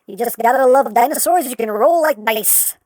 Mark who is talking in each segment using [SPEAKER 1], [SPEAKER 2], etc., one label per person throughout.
[SPEAKER 1] You just gotta love dinosaurs, you can roll like dice.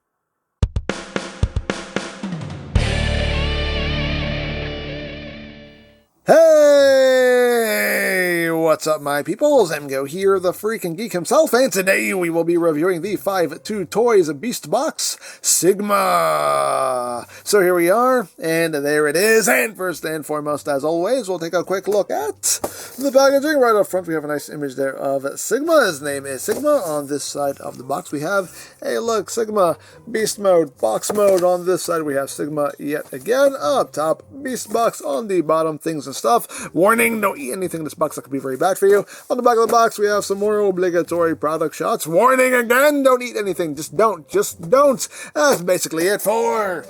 [SPEAKER 2] Hey, what's up, my peoples? EmGo here, the freaking geek himself, and today we will be reviewing the 5-2 Toys Beast Box Sigma. So here we are, and there it is. And first and foremost, as always, we'll take a quick look at the packaging. Right up front, we have a nice image there of Sigma. His name is Sigma. On this side of the box, we have, hey, look, Sigma Beast Mode, Box Mode. On this side, we have Sigma yet again. Up top, Beast Box. On the bottom, things and stuff. Warning, don't eat anything in this box that could be very bad for you. On the back of the box, we have some more obligatory product shots. Warning again, don't eat anything. Just don't. That's basically it for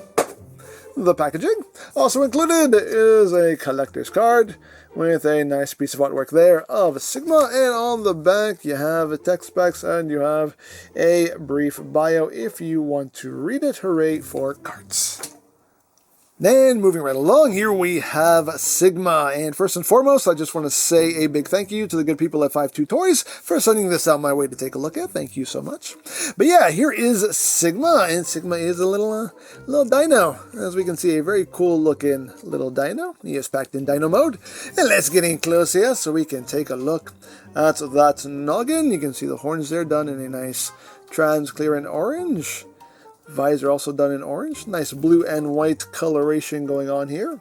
[SPEAKER 2] the packaging. Also included is a collector's card with a nice piece of artwork there of Sigma, and on the back you have a text specs and you have a brief bio if you want to read it. Hooray for cards. And moving right along, here we have Sigma. And first and foremost, I just want to say a big thank you to the good people at 5-2 Toys for sending this out my way to take a look at. Thank you so much. But yeah, here is Sigma, and Sigma is a little dino. As we can see, a very cool looking little dino. He is packed in dino mode. And let's get in close here so we can take a look at that noggin. You can see the horns there done in a nice transparent orange. Visor also done in orange. Nice blue and white coloration going on here.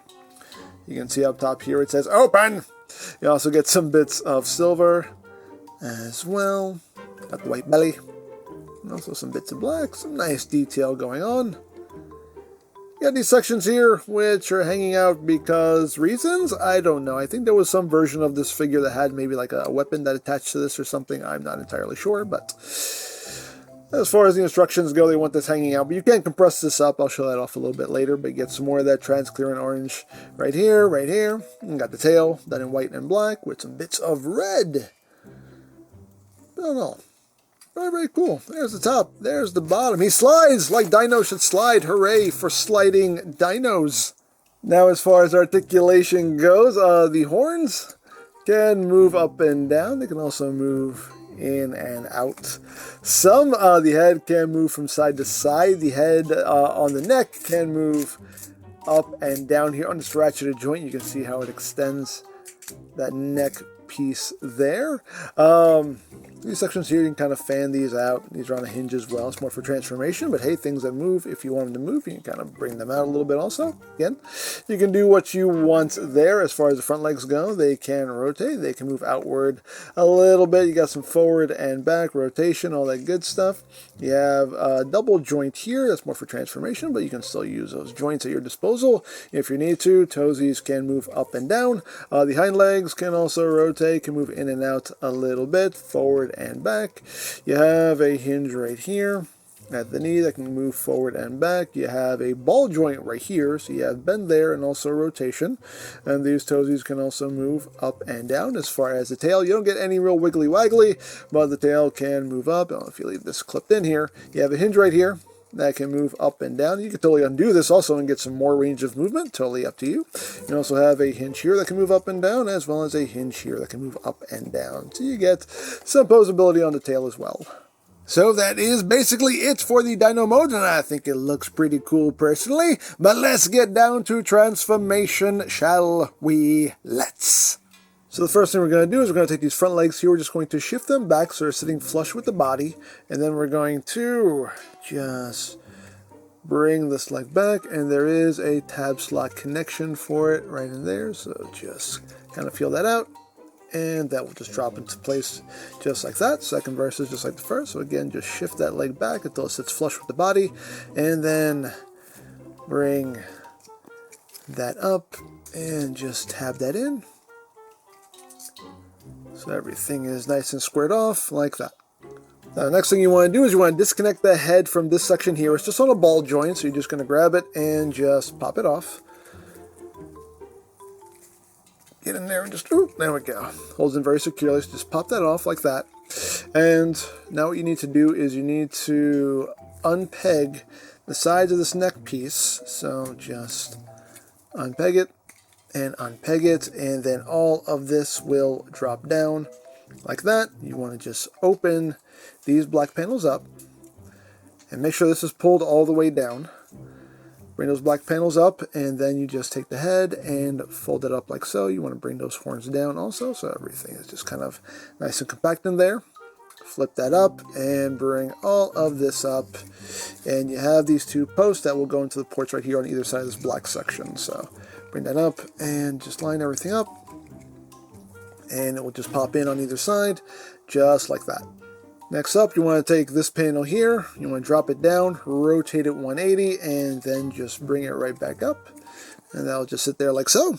[SPEAKER 2] You can see up top here it says open. You also get some bits of silver as well. Got the white belly. And also some bits of black. Some nice detail going on. You got these sections here which are hanging out because reasons? I don't know. I think there was some version of this figure that had maybe like a weapon that attached to this or something. I'm not entirely sure, but as far as the instructions go, they want this hanging out, but you can compress this up. I'll show that off a little bit later, but you get some more of that transparent orange right here, right here. And got the tail done in white and black with some bits of red. I don't know. Very, very cool. There's the top. There's the bottom. He slides like dinos should slide. Hooray for sliding dinos. Now, as far as articulation goes, the horns can move up and down. They can also move in and out. Some the head can move from side to side. The head on the neck can move up and down. Here on this ratcheted joint, you can see how it extends that neck piece there. These sections here, you can kind of fan these out. These are on a hinge as well. It's more for transformation, but hey, things that move, if you want them to move, you can kind of bring them out a little bit also. Again, you can do what you want there. As far as the front legs go, they can rotate. They can move outward a little bit. You got some forward and back rotation, all that good stuff. You have a double joint here. That's more for transformation, but you can still use those joints at your disposal if you need to. Toesies can move up and down. The hind legs can also rotate, can move in and out a little bit, forward and back. You have a hinge right here at the knee that can move forward and back. You have a ball joint right here, so you have bend there and also rotation. And these toesies can also move up and down. As far as the tail, you don't get any real wiggly waggly, but the tail can move up. If you leave this clipped in here, you have a hinge right here that can move up and down. You can totally undo this also and get some more range of movement. Totally up to you. You also have a hinge here that can move up and down, as well as a hinge here that can move up and down. So you get some posability on the tail as well. So that is basically it for the dino mode, and I think it looks pretty cool personally. But let's get down to transformation, shall we? Let's. So the first thing we're going to do is we're going to take these front legs here. We're just going to shift them back so they're sitting flush with the body. And then we're going to just bring this leg back. And there is a tab slot connection for it right in there. So just kind of feel that out. And that will just drop into place just like that. Second verse is just like the first. So again, just shift that leg back until it sits flush with the body. And then bring that up and just tab that in. So everything is nice and squared off like that. Now the next thing you want to do is you want to disconnect the head from this section here. It's just on a ball joint, so you're just going to grab it and just pop it off. Get in there and just, there we go. Holds in very securely, so just pop that off like that. And now what you need to do is you need to unpeg the sides of this neck piece. So just unpeg it and unpeg it, and then all of this will drop down like that. You want to just open these black panels up and make sure this is pulled all the way down. Bring those black panels up, and then you just take the head and fold it up like so. You want to bring those horns down also, so everything is just kind of nice and compact in there. Flip that up and bring all of this up, and you have these two posts that will go into the ports right here on either side of this black section. So bring that up and just line everything up, and it will just pop in on either side just like that. Next up, you want to take this panel here, you want to drop it down, rotate it 180, and then just bring it right back up, and that'll just sit there like so.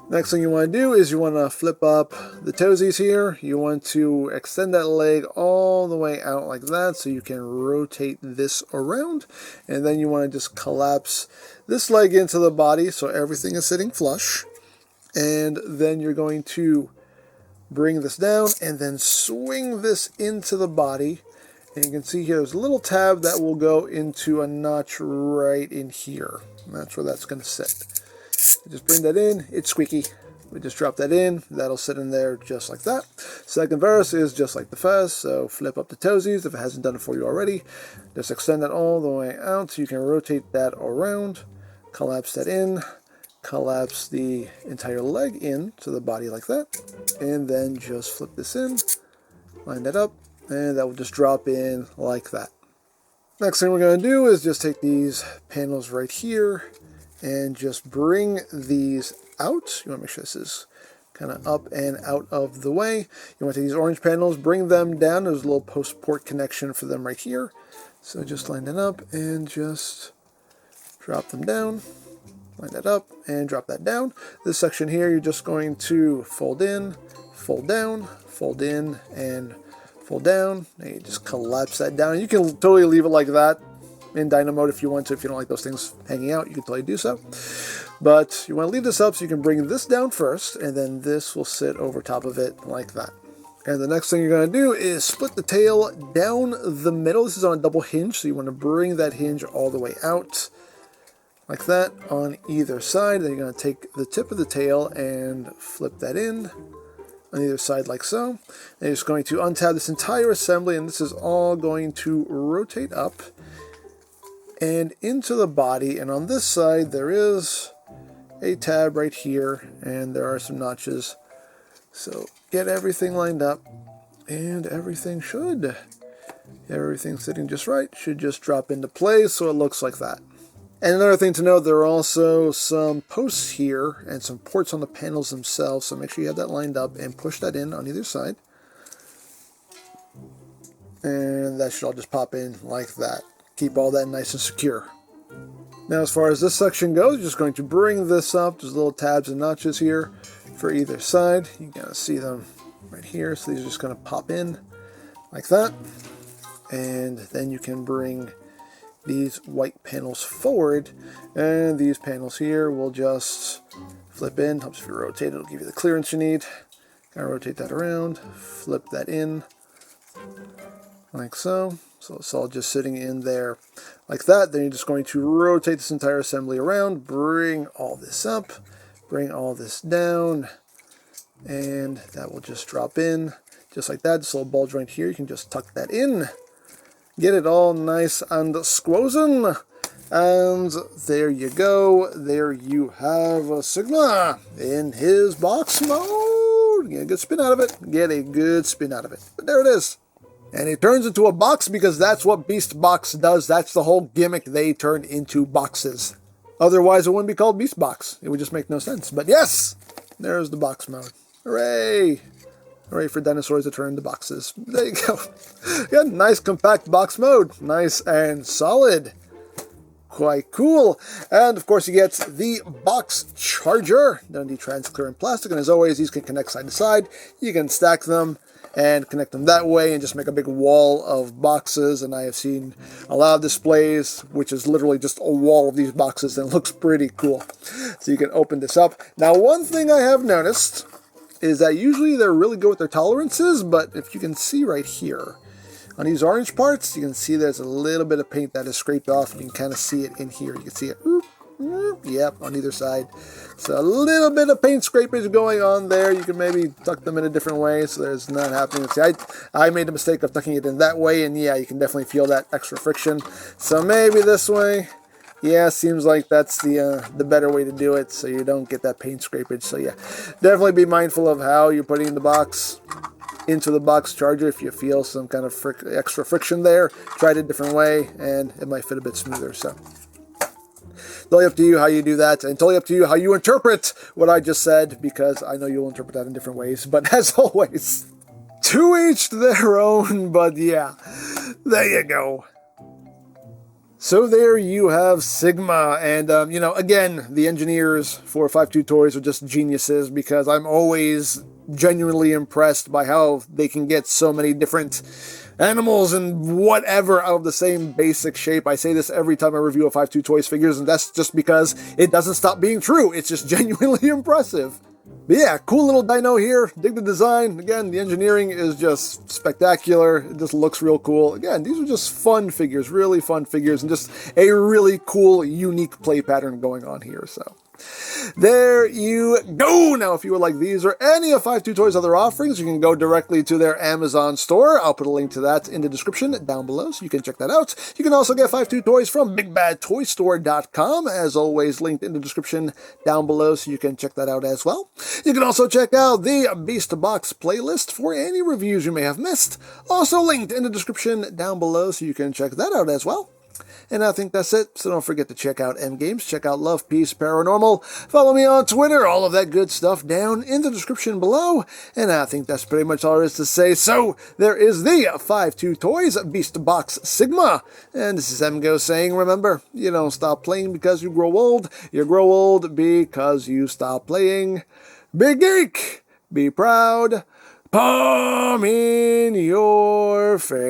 [SPEAKER 2] Next thing you want to do is you want to flip up the toesies here. You want to extend that leg all the way out like that so you can rotate this around, and then you want to just collapse this leg into the body so everything is sitting flush, and then you're going to bring this down and then swing this into the body, and you can see here there's a little tab that will go into a notch right in here, and that's where that's going to sit. Just bring that in, it's squeaky. We just drop that in, that'll sit in there just like that. Second verse is just like the first, so flip up the toesies if it hasn't done it for you already. Just extend that all the way out so you can rotate that around, collapse that in, collapse the entire leg in to the body like that, and then just flip this in, line that up, and that will just drop in like that. Next thing we're going to do is just take these panels right here and just bring these out. You want to make sure this is kind of up and out of the way. You want to take these orange panels, bring them down. There's a little post port connection for them right here. So just line that up and just drop them down. Line that up and drop that down. This section here, you're just going to fold in, fold down, fold in, and fold down. And you just collapse that down. You can totally leave it like that in Dyno mode if you want to. If you don't like those things hanging out, you can totally do so. But you want to leave this up so you can bring this down first, and then this will sit over top of it like that. And the next thing you're going to do is split the tail down the middle. This is on a double hinge, so you want to bring that hinge all the way out like that on either side. Then you're going to take the tip of the tail and flip that in on either side like so. And you're just going to untab this entire assembly, and this is all going to rotate up and into the body. And on this side there is a tab right here, and there are some notches. So get everything lined up, and everything's sitting just right. Should just drop into place so it looks like that. And another thing to note, there are also some posts here and some ports on the panels themselves, so make sure you have that lined up and push that in on either side. And that should all just pop in like that. Keep all that nice and secure. Now as far as this section goes, you're just going to bring this up. There's little tabs and notches here for either side. You can see them right here, so these are just going to pop in like that. And then you can bring these white panels forward, and these panels here will just flip in. Helps if you rotate it, it'll give you the clearance you need. Kind of rotate that around, flip that in like so. So it's all just sitting in there like that. Then you're just going to rotate this entire assembly around, bring all this up, bring all this down, and that will just drop in just like that. This little ball joint here, you can just tuck that in. Get it all nice and squozen. And there you go. There you have Sigma in his box mode. Get a good spin out of it. Get a good spin out of it. But there it is. And it turns into a box because that's what Beast Box does. That's the whole gimmick. They turn into boxes. Otherwise, it wouldn't be called Beast Box. It would just make no sense. But yes, there's the box mode. Hooray! Hooray for dinosaurs that turn into boxes. There you go. Yeah, nice compact box mode. Nice and solid. Quite cool. And of course you get the box charger. They're the transparent plastic, and as always these can connect side to side. You can stack them and connect them that way and just make a big wall of boxes. And I have seen a lot of displays which is literally just a wall of these boxes, and it looks pretty cool. So you can open this up. Now one thing I have noticed is that usually they're really good with their tolerances, but if you can see right here on these orange parts, you can see there's a little bit of paint that is scraped off. You can kind of see it in here. You can see it Yep, on either side. So a little bit of paint scrapage going on there. You can maybe tuck them in a different way so there's not happening. See, I made the mistake of tucking it in that way, and yeah, you can definitely feel that extra friction. So maybe this way. Yeah, seems like that's the better way to do it, so you don't get that paint scrapage. So yeah, definitely be mindful of how you're putting the box into the box charger. If you feel some kind of extra friction there, try it a different way, and it might fit a bit smoother. So totally up to you how you do that, and totally up to you how you interpret what I just said, because I know you'll interpret that in different ways. But as always, to each their own. But yeah, there you go. So there you have Sigma, and you know, again, the engineers for 5.2 Toys are just geniuses, because I'm always genuinely impressed by how they can get so many different animals and whatever out of the same basic shape. I say this every time I review a 5.2 Toys figures, and that's just because it doesn't stop being true. It's just genuinely impressive. But yeah, cool little dino here. Dig the design. Again, the engineering is just spectacular. It just looks real cool. Again, these are just fun figures, really fun figures, and just a really cool, unique play pattern going on here. So there you go. Now, if you would like these or any of 5.2 Toys' other offerings, you can go directly to their Amazon store. I'll put a link to that in the description down below, so you can check that out. You can also get 5.2 Toys from BigBadToyStore.com, as always, linked in the description down below, so you can check that out as well. You can also check out the Beast Box playlist for any reviews you may have missed, also linked in the description down below, so you can check that out as well. And I think that's it, so don't forget to check out EmGo's, check out Love, Peace, Paranormal, follow me on Twitter, all of that good stuff down in the description below, and I think that's pretty much all there is to say. So, there is the 5.2 Toys Beast Box Sigma, and this is EmGo saying, remember, you don't stop playing because you grow old old because you stop playing. Big geek, be proud, palm in your face.